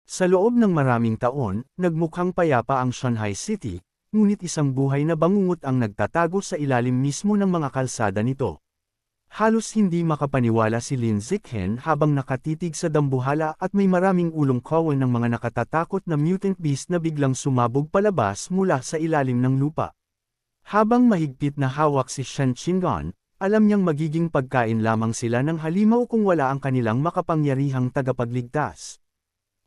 Sa loob ng maraming taon, nagmukhang payapa ang Shanghai City, ngunit isang buhay na bangungot ang nagtatago sa ilalim mismo ng mga kalsada nito. Halos hindi makapaniwala si Lin Zichen habang nakatitig sa dambuhala at may maraming ulong kawan ng mga nakatatakot na mutant beast na biglang sumabog palabas mula sa ilalim ng lupa. Habang mahigpit na hawak si Shen Qingan, alam niyang magiging pagkain lamang sila ng halimaw kung wala ang kanilang makapangyarihang tagapagligtas.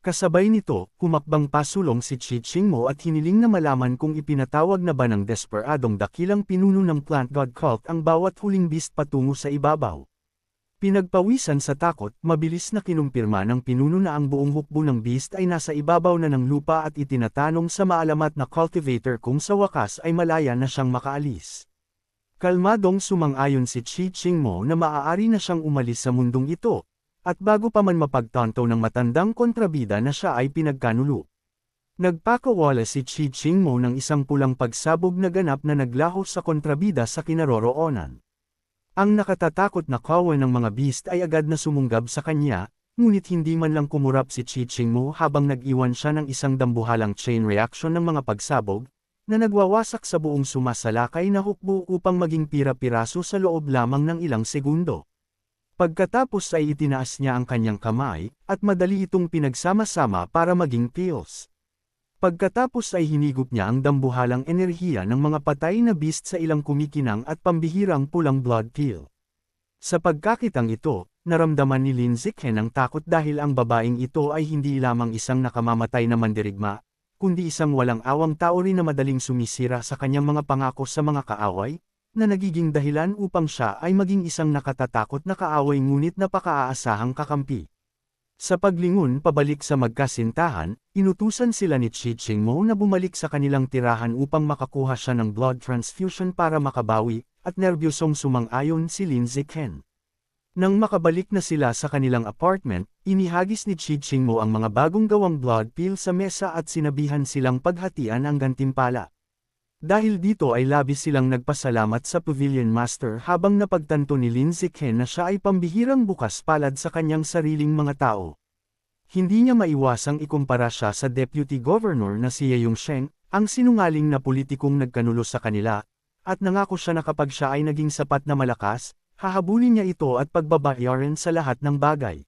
Kasabay nito, humakbang pasulong si Qi Qingmo at hiniling na malaman kung ipinatawag na ba ng desperadong dakilang pinuno ng Plant God Cult ang bawat huling beast patungo sa ibabaw. Pinagpawisan sa takot, mabilis na kinumpirma ng pinuno na ang buong hukbo ng beast ay nasa ibabaw na ng lupa at itinatanong sa maalamat na cultivator kung sa wakas ay malaya na siyang makaalis. Kalmadong sumang-ayon si Qi Qingmo na maaari na siyang umalis sa mundong ito. At bago pa man mapagtanto ng matandang kontrabida na siya ay pinagkanulo. Nagpakawala si Qi Qingmo ng isang pulang pagsabog na ganap na naglaho sa kontrabida sa kinaroroonan. Ang nakatatakot na kawan ng mga beast ay agad na sumunggab sa kanya, ngunit hindi man lang kumurap si Qi Qingmo habang nag-iwan siya ng isang dambuhalang chain reaction ng mga pagsabog, na nagwawasak sa buong sumasalakay na hukbo upang maging pira-piraso sa loob lamang ng ilang segundo. Pagkatapos ay itinaas niya ang kanyang kamay, at madali itong pinagsama-sama para maging pills. Pagkatapos ay hinigop niya ang dambuhalang enerhiya ng mga patay na beast sa ilang kumikinang at pambihirang pulang blood pill. Sa pagkakitang ito, naramdaman ni Lin Zichen ang takot dahil ang babaeng ito ay hindi lamang isang nakamamatay na mandirigma, kundi isang walang awang tao rin na madaling sumisira sa kanyang mga pangako sa mga kaaway, na nagiging dahilan upang siya ay maging isang nakatatakot na kaaway ngunit napaka-aasahang kakampi. Sa paglingon pabalik sa magkasintahan, inutusan sila ni Qi Qingmo na bumalik sa kanilang tirahan upang makakuha siya ng blood transfusion para makabawi, at nerbyosong sumang-ayon si Lin Zichen. Nang makabalik na sila sa kanilang apartment, inihagis ni Qi Qingmo ang mga bagong gawang blood pill sa mesa at sinabihan silang paghatian ang gantimpala. Dahil dito ay labis silang nagpasalamat sa Pavilion Master habang napagtanto ni Lin Zichen na siya ay pambihirang bukas palad sa kanyang sariling mga tao. Hindi niya maiwasang ikumpara siya sa Deputy Governor na si Ye Yongsheng, ang sinungaling na politikong nagkanulo sa kanila, at nangako siya na kapag siya ay naging sapat na malakas, hahabulin niya ito at pagbabayaran sa lahat ng bagay.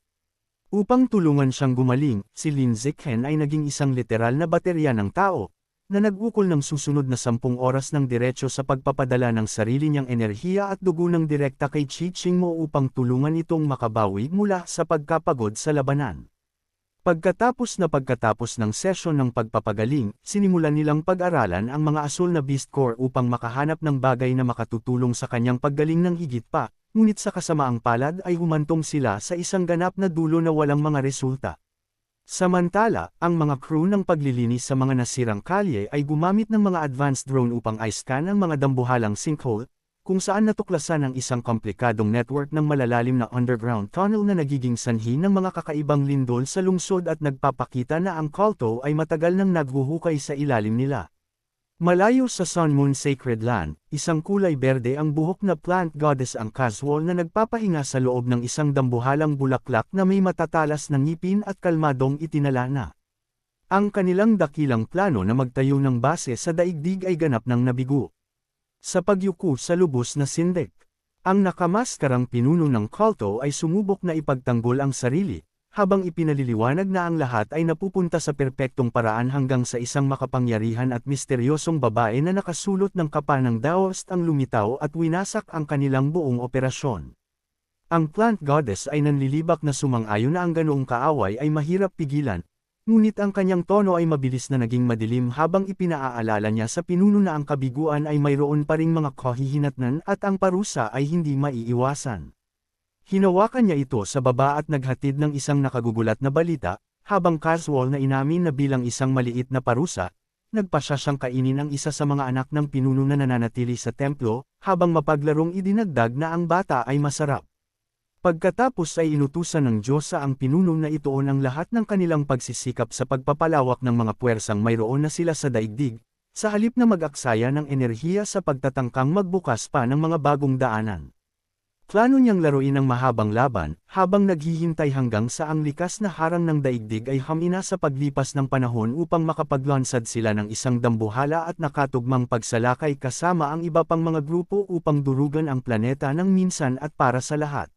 Upang tulungan siyang gumaling, si Lin Zichen ay naging isang literal na baterya ng tao, na nag-ukol ng susunod na 10 oras ng diretso sa pagpapadala ng sarili niyang enerhiya at dugo ng direkta kay Qi Qingmo upang tulungan itong makabawi mula sa pagkapagod sa labanan. Pagkatapos ng sesyon ng pagpapagaling, sinimulan nilang pag-aralan ang mga asul na Beast Core upang makahanap ng bagay na makatutulong sa kanyang paggaling ng higit pa, ngunit sa kasamaang palad ay humantong sila sa isang ganap na dulo na walang mga resulta. Samantala, ang mga crew ng paglilinis sa mga nasirang kalye ay gumamit ng mga advanced drone upang i-scan ang mga dambuhalang sinkhole, kung saan natuklasan ang isang komplikadong network ng malalalim na underground tunnel na nagiging sanhi ng mga kakaibang lindol sa lungsod at nagpapakita na ang kulto ay matagal nang naghuhukay sa ilalim nila. Malayo sa Sun Moon Sacred Land, isang kulay berde ang buhok na plant goddess ang Casual na nagpapahinga sa loob ng isang dambuhalang bulaklak na may matatalas na ngipin at kalmadong itinala na. Ang kanilang dakilang plano na magtayo ng base sa daigdig ay ganap ng nabigo. Sa pagyuko sa lubos na sindik, ang nakamaskarang pinuno ng kulto ay sumubok na ipagtanggol ang sarili, habang ipinaliliwanag na ang lahat ay napupunta sa perpektong paraan hanggang sa isang makapangyarihan at misteryosong babae na nakasulot ng kapa ng Daoist ang lumitaw at winasak ang kanilang buong operasyon. Ang plant goddess ay nanlilibak na sumang-ayon na ang ganoong kaaway ay mahirap pigilan, ngunit ang kanyang tono ay mabilis na naging madilim habang ipinaaalala niya sa pinuno na ang kabiguan ay mayroon pa ring mga kahihinatnan at ang parusa ay hindi maiiwasan. Hinawakan niya ito sa baba at naghatid ng isang nakagugulat na balita, habang Casual na inamin na bilang isang maliit na parusa, nagpasya siyang kainin ang isa sa mga anak ng pinuno na nananatili sa templo, habang mapaglarong idinagdag na ang bata ay masarap. Pagkatapos ay inutusan ng Diyosa ang pinuno na ituon ang lahat ng kanilang pagsisikap sa pagpapalawak ng mga puwersang mayroon na sila sa daigdig, sa halip na mag-aksaya ng enerhiya sa pagtatangkang magbukas pa ng mga bagong daanan. Plano niyang laruin ang mahabang laban, habang naghihintay hanggang sa ang likas na harang ng daigdig ay hamina sa paglipas ng panahon upang makapaglunsad sila ng isang dambuhala at nakatugmang pagsalakay kasama ang iba pang mga grupo upang durugan ang planeta ng minsan at para sa lahat.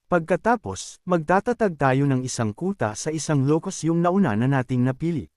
Pagkatapos, magtatatag tayo ng isang kuta sa isang lokos yung nauna na nating napili.